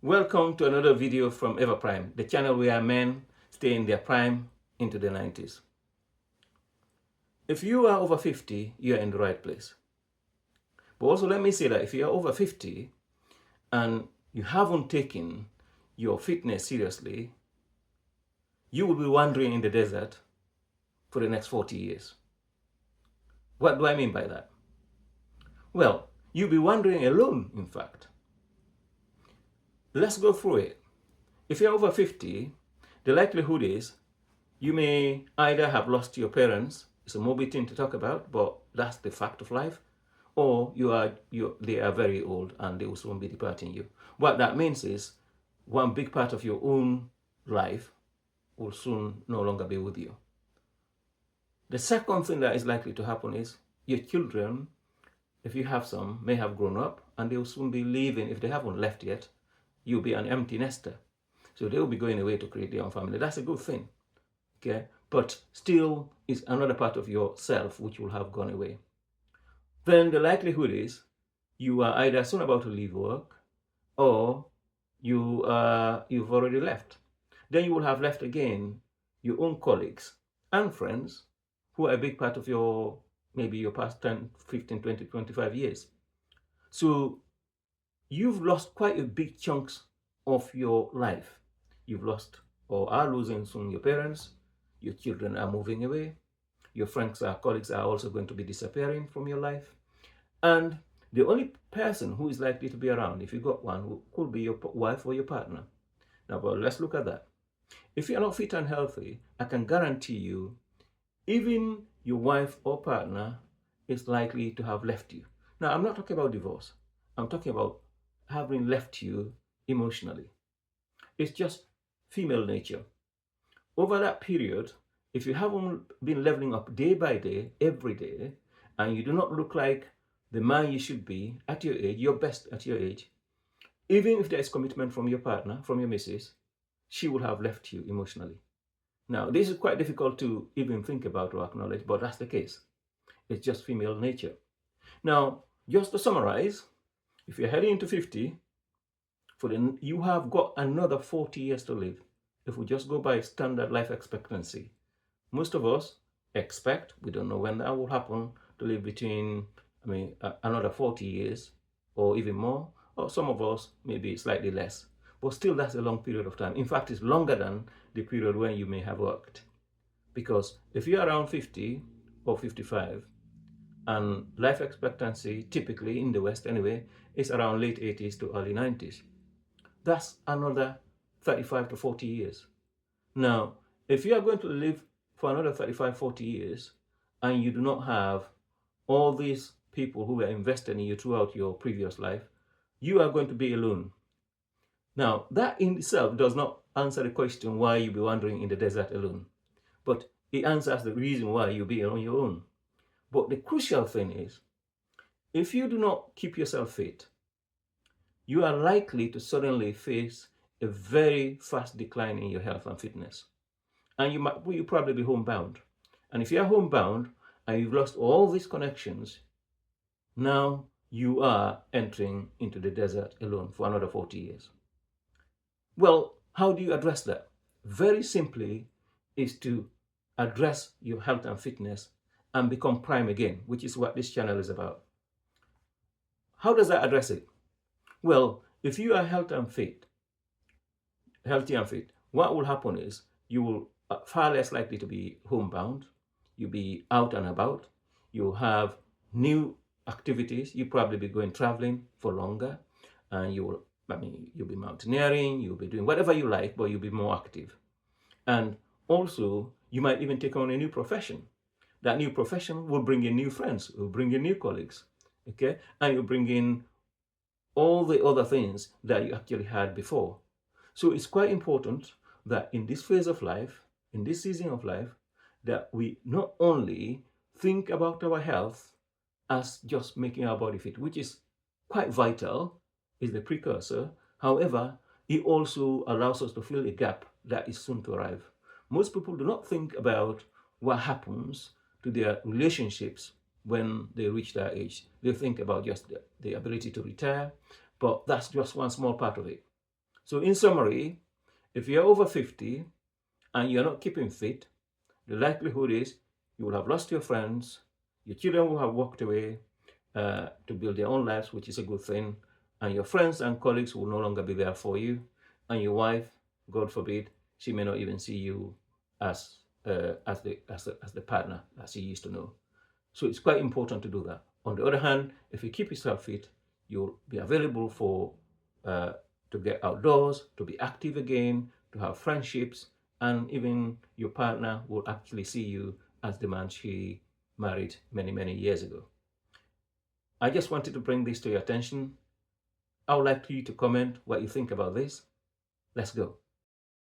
Welcome to another video from EVERPRIME, the channel where men stay in their prime into the 90s. If you are over 50, you're in the right place. But also let me say that if you're over 50 and you haven't taken your fitness seriously, you will be wandering in the desert for the next 40 years. What do I mean by that? Well, you'll be wandering alone, in fact. Let's go through it. If you're over 50, the likelihood is you may either have lost your parents. It's a morbid thing to talk about, but that's the fact of life. Or they are very old and they will soon be departing you. What that means is one big part of your own life will soon no longer be with you. The second thing that is likely to happen is your children, if you have some, may have grown up and they will soon be leaving. If they haven't left yet, you'll be an empty nester. So they will be going away to create their own family. That's a good thing. Okay, but still is another part of yourself which will have gone away. Then the likelihood is you are either soon about to leave work or you've already left. Then you will have left again your own colleagues and friends who are a big part of maybe your past 10, 15, 20, 25 years. So you've lost quite a big chunks of your life. You've lost or are losing soon your parents. Your children are moving away. Your friends or colleagues are also going to be disappearing from your life. And the only person who is likely to be around, if you got one, could be your wife or your partner. Now, but let's look at that. If you're not fit and healthy, I can guarantee you, even your wife or partner is likely to have left you. Now, I'm not talking about divorce. I'm talking about having left you emotionally. It's just female nature. Over that period, if you haven't been leveling up day by day, every day, and you do not look like the man you should be at your age, your best at your age, even if there is commitment from your partner, from your missus, she will have left you emotionally. Now, this is quite difficult to even think about or acknowledge, but that's the case. It's just female nature. Now, just to summarize, if you're heading into 50, you have got another 40 years to live. If we just go by standard life expectancy, most of us expect, we don't know when that will happen, to live between, another 40 years or even more, or some of us maybe slightly less. But still, that's a long period of time. In fact, it's longer than the period when you may have worked. Because if you're around 50 or 55, and life expectancy, typically in the West anyway, is around late 80s to early 90s. That's another 35 to 40 years. Now, if you are going to live for another 35, 40 years, and you do not have all these people who were invested in you throughout your previous life, you are going to be alone. Now, that in itself does not answer the question why you'll be wandering in the desert alone, but it answers the reason why you'll be on your own. But the crucial thing is, if you do not keep yourself fit, you are likely to suddenly face a very fast decline in your health and fitness. And you'll probably be homebound. And if you're homebound and you've lost all these connections, now you are entering into the desert alone for another 40 years. Well, how do you address that? Very simply is to address your health and fitness and become prime again, which is what this channel is about. How does that address it? Well, if you are healthy and fit, what will happen is you will far less likely to be homebound. You'll be out and about. You'll have new activities. You'll probably be going traveling for longer, and you'll be mountaineering. You'll be doing whatever you like, but you'll be more active. And also, you might even take on a new profession. That new profession will bring in new friends, will bring in new colleagues, okay, and you'll bring in all the other things that you actually had before. So it's quite important that in this phase of life, in this season of life, that we not only think about our health as just making our body fit, which is quite vital, is the precursor. However, it also allows us to fill a gap that is soon to arrive. Most people do not think about what happens to their relationships when they reach that age. They think about just the ability to retire, but that's just one small part of it. So in summary, if you're over 50 and you're not keeping fit, the likelihood is you will have lost your friends, your children will have walked away to build their own lives, which is a good thing, and your friends and colleagues will no longer be there for you, and your wife, God forbid, she may not even see you as the partner that she used to know. So it's quite important to do that. On the other hand, if you keep yourself fit, you'll be available for to get outdoors, to be active again, to have friendships, and even your partner will actually see you as the man she married many, many years ago. I just wanted to bring this to your attention. I would like you to comment what you think about this. Let's go.